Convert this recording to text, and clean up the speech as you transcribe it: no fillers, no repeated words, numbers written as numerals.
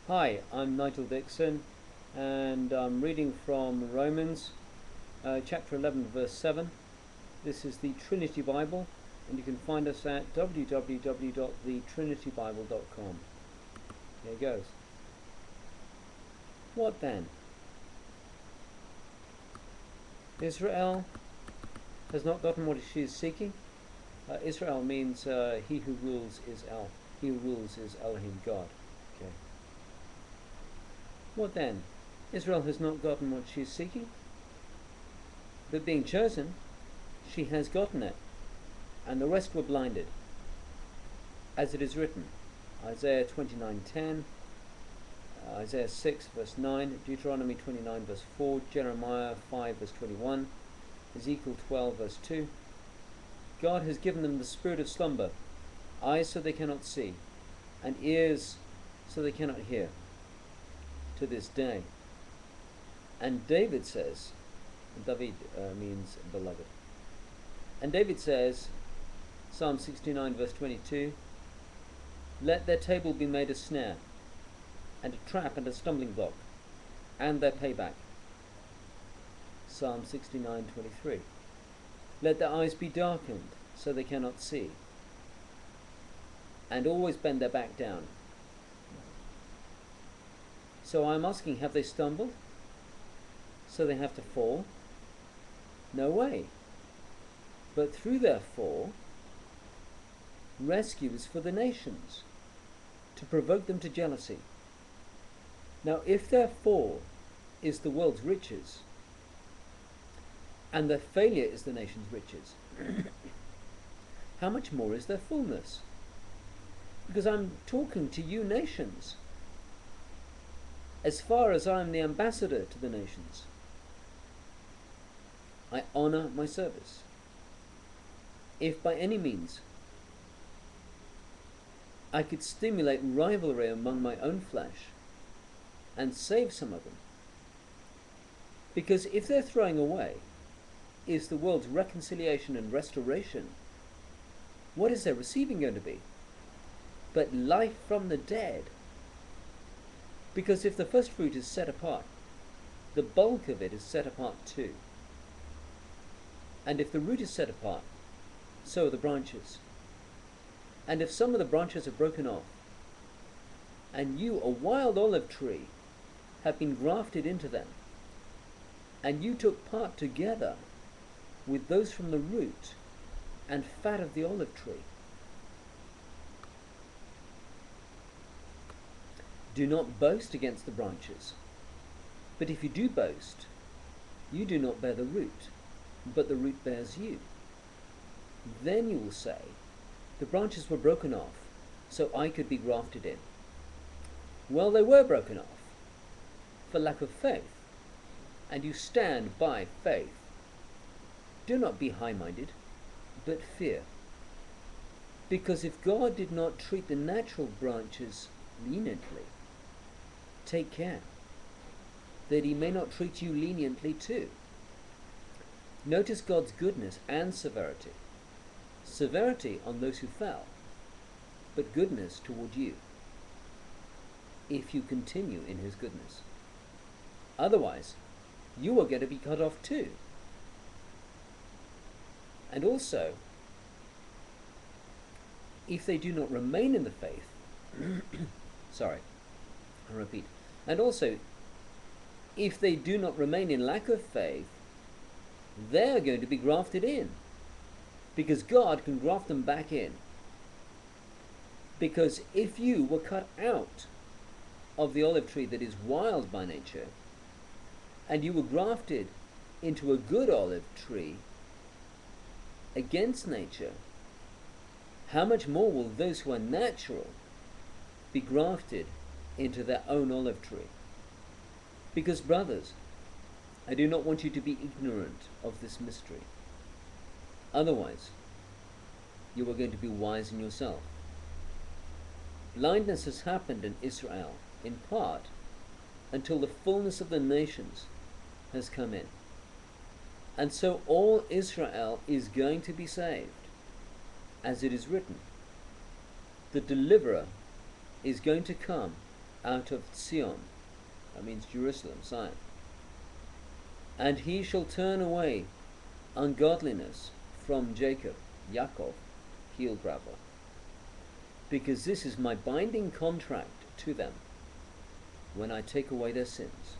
Hi, I'm Nigel Dixon, and I'm reading from Romans chapter 11, verse 7. This is the Trinity Bible, and you can find us at www.thetrinitybible.com. Here it goes. What then? Israel has not gotten what she is seeking. Israel means he who rules is El. He who rules is Elohim, God. Okay. What then? Israel has not gotten what she is seeking, but being chosen, she has gotten it, and the rest were blinded. As it is written, Isaiah 29:10, Isaiah 6 verse 9, Deuteronomy 29 verse 4, Jeremiah 5 verse 21, Ezekiel 12 verse 2. God has given them the spirit of slumber, eyes so they cannot see, and ears so they cannot hear, to this day. And David says, David means beloved. And David says, Psalm 69 verse 22, let their table be made a snare, and a trap and a stumbling block, and their payback. Psalm 69:23. Let their eyes be darkened, so they cannot see, and always bend their back down. So I'm asking, have they stumbled? So they have to fall? No way. But through their fall, rescue is for the nations, to provoke them to jealousy. Now, if their fall is the world's riches, and their failure is the nation's riches, how much more is their fullness? Because I'm talking to you nations, as far as I'm the ambassador to the nations. I honor my service. If by any means I could stimulate rivalry among my own flesh and save some of them, because if their throwing away is the world's reconciliation and restoration, what is their receiving going to be but life from the dead? Because if the first fruit is set apart, the bulk of it is set apart too. And if the root is set apart, so are the branches. And if some of the branches are broken off, and you, a wild olive tree, have been grafted into them, and you took part together with those from the root and fat of the olive tree, do not boast against the branches. But if you do boast, you do not bear the root, but the root bears you. Then you will say, the branches were broken off, so I could be grafted in. Well, they were broken off for lack of faith, and you stand by faith. Do not be high-minded, but fear. Because if God did not treat the natural branches leniently, take care that he may not treat you leniently too. Notice God's goodness and severity. Severity on those who fell, but goodness toward you, if you continue in his goodness. Otherwise, you are going to be cut off too. And also, if they do not remain in the faith, sorry, I repeat, and also, if they do not remain in lack of faith, they're going to be grafted in, because God can graft them back in. Because if you were cut out of the olive tree that is wild by nature, and you were grafted into a good olive tree against nature, how much more will those who are natural be grafted into their own olive tree? Because, brothers, I do not want you to be ignorant of this mystery. Otherwise, you are going to be wise in yourself. Blindness has happened in Israel, in part, until the fullness of the nations has come in. And so all Israel is going to be saved, as it is written. The deliverer is going to come out of Zion, that means Jerusalem, Zion. And he shall turn away ungodliness from Jacob, Yaakov, heel grabber, because this is my binding contract to them when I take away their sins.